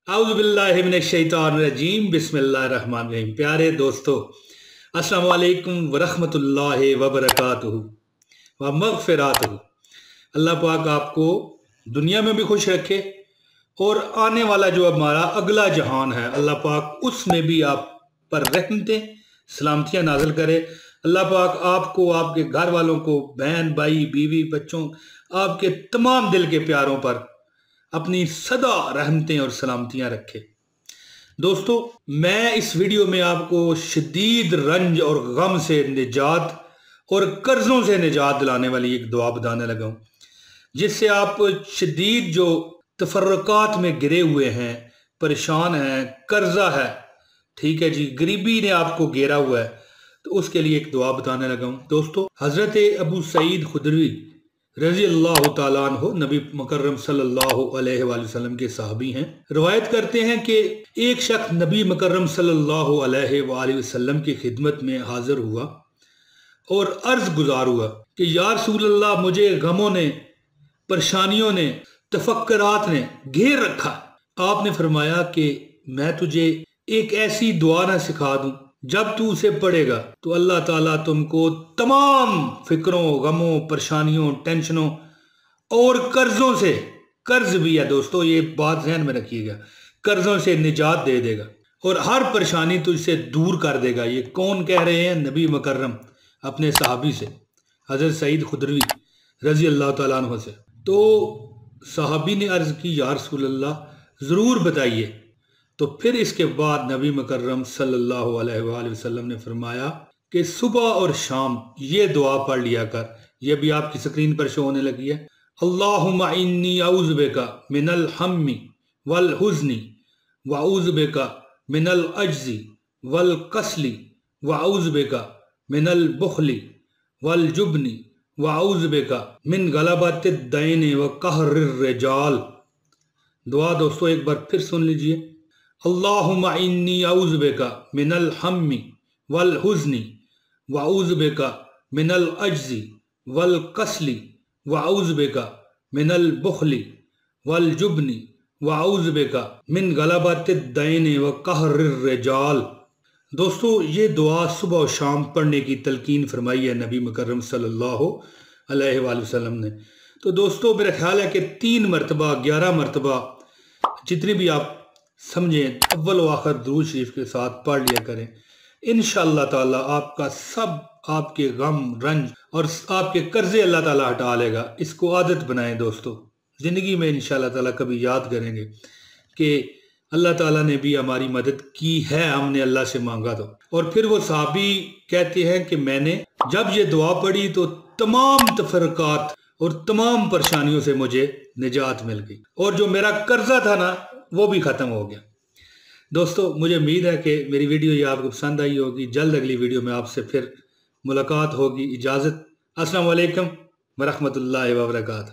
आउज़ु बिल्लाहि मिनश शैतानिर रजीम बिस्मिल्लाहिर रहमानिर रहीम। प्यारे दोस्तों, अस्सलामु अलैकुम वरहमतुल्लाहि वबरकातुहू व मग़फ़िरातुहू। अल्लाह पाक आपको दुनिया में भी खुश रखे और आने वाला जो हमारा अगला जहान है, अल्लाह पाक उसमें भी आप पर रहमतें सलामतियाँ नाज़िल करे। अल्लाह पाक आपको, आपके घर वालों को, बहन भाई बीवी बच्चों, आपके तमाम दिल के प्यारों पर अपनी सदा रहमतें और सलामतियाँ रखे। दोस्तों, मैं इस वीडियो में आपको शदीद रंज और गम से निजात और कर्ज़ों से निजात दिलाने वाली एक दुआ बताने लगा हूँ, जिससे आप शदीद जो तफर्रकात में गिरे हुए हैं, परेशान हैं, कर्जा है, ठीक है जी, गरीबी ने आपको घेरा हुआ है, तो उसके लिए एक दुआ बताने लगा हूँ। दोस्तों, हज़रत अबू सईद खुदरी रज़ी अल्लाह तआला अन्हु नबी मुकर्रम सल्लल्लाहु अलैहि वसल्लम के सहाबी हैं। रवायत करते हैं कि एक शख्स नबी मुकर्रम सल्लल्लाहु अलैहि वसल्लम की खिदमत में हाजिर हुआ और अर्ज गुजार हुआ कि या रसूल अल्लाह, मुझे गमों ने, परेशानियों ने, तफक्कुरात ने घेर रखा। आपने फरमाया कि मैं तुझे एक ऐसी दुआ ना सिखा दूं, जब तू उसे पढ़ेगा तो अल्लाह ताला तुमको तमाम फिक्रों, गमों, परेशानियों, टेंशनों और कर्जों से, कर्ज भी है दोस्तों, ये बात ध्यान में रखिएगा, कर्जों से निजात दे देगा और हर परेशानी तुझसे दूर कर देगा। ये कौन कह रहे हैं? नबी मुकर्रम अपने सहाबी से, हज़रत सईद खुदरी रज़ी अल्लाह तआला अन्हु से। तो सहाबी ने अर्ज़ की, या रसूल अल्लाह, ज़रूर बताइए। तो फिर इसके बाद नबी मुकर्रम सल्लल्लाहु अलैहि वसल्लम ने फरमाया कि सुबह और शाम ये दुआ पढ़ लिया कर। ये भी आपकी स्क्रीन पर शो होने लगी है। अल्लाहुम्मा इन्नी अऊज़ु बिका मिनल हम्मी वल हुज़्नी व अऊज़ु बिका मिनल अज्ज़ी वल कसली व अऊज़ु बिका मिनल बुखली वल जुबनी व अऊज़ु बिका मिन गलबतिद दैन व कहरिर रिजाल। दुआ दोस्तों एक बार फिर सुन लीजिए। अल्लाहुम्मा इन्नी अऊज़ु बिका मिनल हम्मी वल हुज़्नी व अऊज़ु बिका मिनल अज्ज़ी वल कसली व अऊज़ु बिका मिनल बुखली वल जुबनी व अऊज़ु बिका मिन गलबतिद दैन व कहरिर रिजाल। दोस्तों, ये दुआ सुबह और शाम पढ़ने की तलकीन फरमाई है नबी मुकर्रम सल्लल्लाहु अलैहि वसल्लम ने। तो दोस्तों, मेरा ख्याल है कि 3 मरतबा, 11 मरतबा, जितनी भी आप समझें, अव्वल व आखिर दुरूद शरीफ के साथ पढ़ लिया करें। इंशाअल्लाह ताला आपका सब, आपके गम, रंज और आपके कर्जे अल्लाह ताला हटा लेगा। इसको आदत बनाएं दोस्तों, ज़िंदगी में इंशाअल्लाह ताला कभी याद करेंगे कि अल्लाह ताला ने भी हमारी मदद की है, हमने अल्लाह से मांगा तो। और फिर वो साहबी कहते हैं कि मैंने जब ये दुआ पढ़ी तो तमाम तफरकात और तमाम परेशानियों से मुझे निजात मिल गई और जो मेरा कर्जा था ना, वो भी ख़त्म हो गया। दोस्तों, मुझे उम्मीद है कि मेरी वीडियो ये आपको पसंद आई होगी। जल्द अगली वीडियो में आपसे फिर मुलाकात होगी। इजाज़त। अस्सलामु अलैकुम वरहमतुल्लाहि वबरकातुहू।